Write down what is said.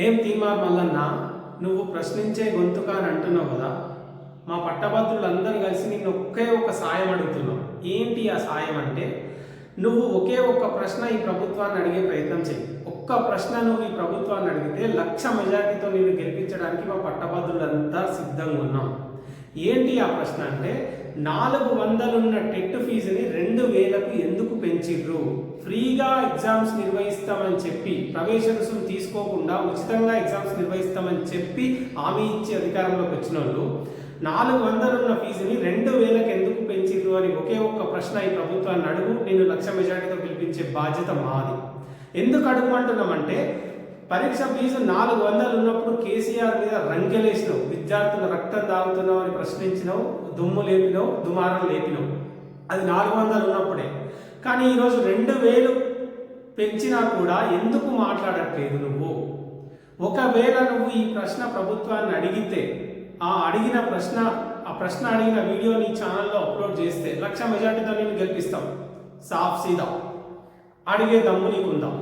ఏం తీమార్ మల్లన్న, నువ్వు ప్రశ్నించే గొంతుక అని అంటున్నావు కదా. మా పట్టభద్రులందరూ కలిసి నిన్ను ఒకే ఒక సాయం అడుగుతున్నావు. ఏంటి ఆ సాయం అంటే, నువ్వు ఒకే ఒక్క ప్రశ్న ఈ ప్రభుత్వాన్ని అడిగే ప్రయత్నం చేయి. ఒక్క ప్రశ్న నువ్వు ఈ ప్రభుత్వాన్ని అడిగితే 1,00,000 మెజార్టీతో నిన్ను గెలిపించడానికి మా పట్టభద్రులంతా సిద్ధంగా ఉన్నాం. ఏంటి ఆ ప్రశ్న అంటే, 400 ఉన్న టెట్ ఫీజుని 2,000కు ఎందుకు పెంచిర్రు? ఫ్రీగా ఎగ్జామ్స్ నిర్వహిస్తామని చెప్పి, ప్రవేశ రుసుము తీసుకోకుండా ఉచితంగా ఎగ్జామ్స్ నిర్వహిస్తామని చెప్పి హామీ ఇచ్చి అధికారంలోకి వచ్చిన వాళ్ళు 400 ఉన్న ఫీజుని 2,000కి ఎందుకు పెంచిర్రు అని ఒకే ఒక్క ప్రశ్న ఈ ప్రభుత్వాన్ని అడుగు. నేను 1,00,000 మెజార్టీతో పిలిపించే బాధ్యత మాది. ఎందుకు అడుగుమంటున్నామంటే, పరీక్ష ఫీజు 400 ఉన్నప్పుడు కేసీఆర్ మీద రంకెలేసినావు, విద్యార్థుల రక్తం తాగుతున్నావు అని ప్రశ్నించినావు, దుమ్ము లేపినావు, దుమారం లేపినావు. అది 400 ఉన్నప్పుడే. కానీ ఈరోజు 2,000 పెంచినా కూడా ఎందుకు మాట్లాడట్లేదు నువ్వు? ఒకవేళ నువ్వు ఈ ప్రశ్న ప్రభుత్వాన్ని అడిగితే, ఆ ప్రశ్న అడిగిన వీడియో నీ ఛానల్లో అప్లోడ్ చేస్తే 1,00,000 మెజార్టీతో నేను గెలిపిస్తాం. సాఫ్ సీదా అడిగే దమ్ము నీకుందాం.